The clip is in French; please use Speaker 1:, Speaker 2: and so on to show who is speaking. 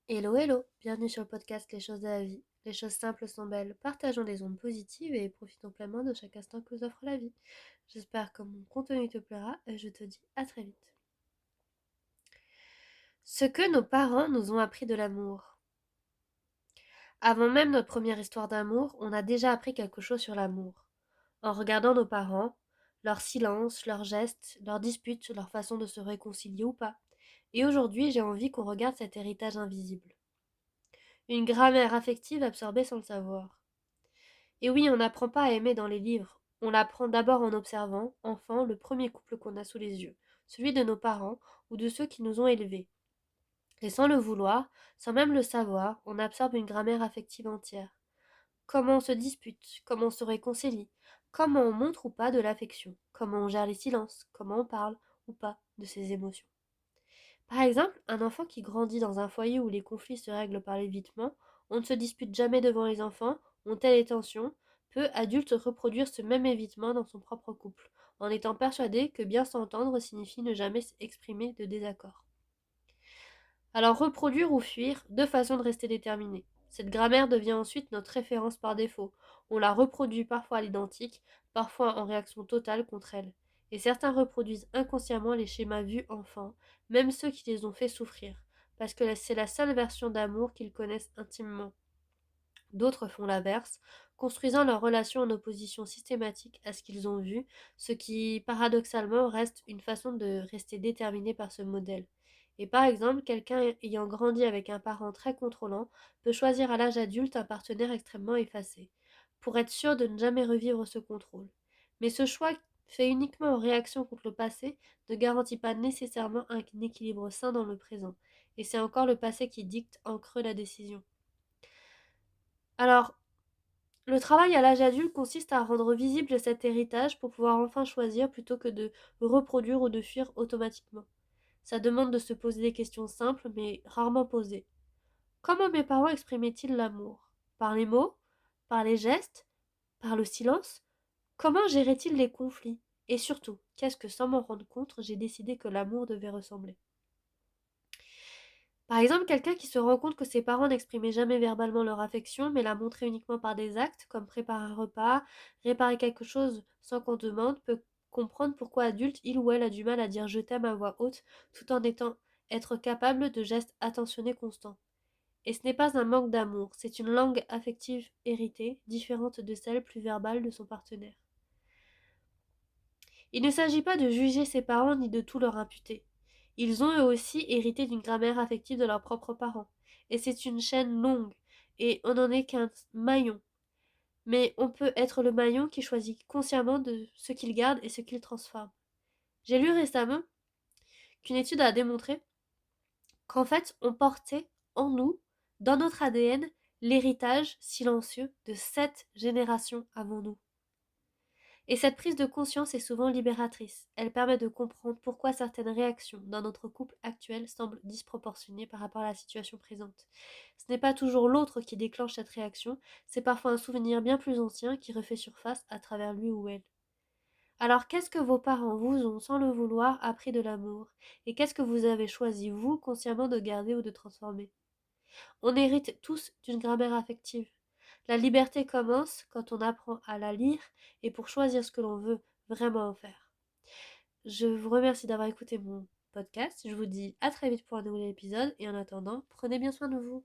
Speaker 1: Hello, hello, bienvenue sur le podcast Les choses de la vie. Les choses simples sont belles, partageons des ondes positives et profitons pleinement de chaque instant que nous offre la vie. J'espère que mon contenu te plaira et je te dis à très vite. Ce que nos parents nous ont appris de l'amour. Avant même notre première histoire d'amour, on a déjà appris quelque chose sur l'amour. En regardant nos parents, leur silence, leurs gestes, leurs disputes, leur façon de se réconcilier ou pas. Et aujourd'hui, j'ai envie qu'on regarde cet héritage invisible. Une grammaire affective absorbée sans le savoir. Et oui, on n'apprend pas à aimer dans les livres. On l'apprend d'abord en observant, enfant, le premier couple qu'on a sous les yeux, celui de nos parents ou de ceux qui nous ont élevés. Et sans le vouloir, sans même le savoir, on absorbe une grammaire affective entière. Comment on se dispute, comment on se réconcilie, comment on montre ou pas de l'affection, comment on gère les silences, comment on parle ou pas de ses émotions. Par exemple, un enfant qui grandit dans un foyer où les conflits se règlent par l'évitement, on ne se dispute jamais devant les enfants, on tait les tensions, peut, adulte, reproduire ce même évitement dans son propre couple, en étant persuadé que bien s'entendre signifie ne jamais exprimer de désaccord. Alors reproduire ou fuir, deux façons de rester déterminées. Cette grammaire devient ensuite notre référence par défaut. On la reproduit parfois à l'identique, parfois en réaction totale contre elle. Et certains reproduisent inconsciemment les schémas vus enfants, même ceux qui les ont fait souffrir, parce que c'est la seule version d'amour qu'ils connaissent intimement. D'autres font l'inverse, construisant leur relation en opposition systématique à ce qu'ils ont vu, ce qui, paradoxalement, reste une façon de rester déterminé par ce modèle. Et par exemple, quelqu'un ayant grandi avec un parent très contrôlant peut choisir à l'âge adulte un partenaire extrêmement effacé, pour être sûr de ne jamais revivre ce contrôle. Mais ce choix, fait uniquement en réaction contre le passé, ne garantit pas nécessairement un équilibre sain dans le présent, et c'est encore le passé qui dicte en creux la décision. Alors, le travail à l'âge adulte consiste à rendre visible cet héritage pour pouvoir enfin choisir plutôt que de reproduire ou de fuir automatiquement. Ça demande de se poser des questions simples mais rarement posées. Comment mes parents exprimaient-ils l'amour? Par les mots? Par les gestes? Par le silence? Comment géraient-ils les conflits? Et surtout, qu'est-ce que sans m'en rendre compte, j'ai décidé que l'amour devait ressembler? Par exemple, quelqu'un qui se rend compte que ses parents n'exprimaient jamais verbalement leur affection, mais la montraient uniquement par des actes, comme préparer un repas, réparer quelque chose sans qu'on demande, peut comprendre pourquoi adulte, il ou elle a du mal à dire je t'aime à voix haute, tout en étant être capable de gestes attentionnés constants. Et ce n'est pas un manque d'amour, c'est une langue affective héritée, différente de celle plus verbale de son partenaire. Il ne s'agit pas de juger ses parents ni de tout leur imputer. Ils ont eux aussi hérité d'une grammaire affective de leurs propres parents. Et c'est une chaîne longue, et on n'en est qu'un maillon. Mais on peut être le maillon qui choisit consciemment de ce qu'il garde et ce qu'il transforme. J'ai lu récemment qu'une étude a démontré qu'en fait, on portait en nous, dans notre ADN, l'héritage silencieux de 7 générations avant nous. Et cette prise de conscience est souvent libératrice. Elle permet de comprendre pourquoi certaines réactions dans notre couple actuel semblent disproportionnées par rapport à la situation présente. Ce n'est pas toujours l'autre qui déclenche cette réaction, c'est parfois un souvenir bien plus ancien qui refait surface à travers lui ou elle. Alors qu'est-ce que vos parents vous ont, sans le vouloir, appris de l'amour? Et qu'est-ce que vous avez choisi, vous, consciemment de garder ou de transformer? On hérite tous d'une grammaire affective. La liberté commence quand on apprend à la lire et pour choisir ce que l'on veut vraiment en faire. Je vous remercie d'avoir écouté mon podcast. Je vous dis à très vite pour un nouvel épisode et en attendant, prenez bien soin de vous.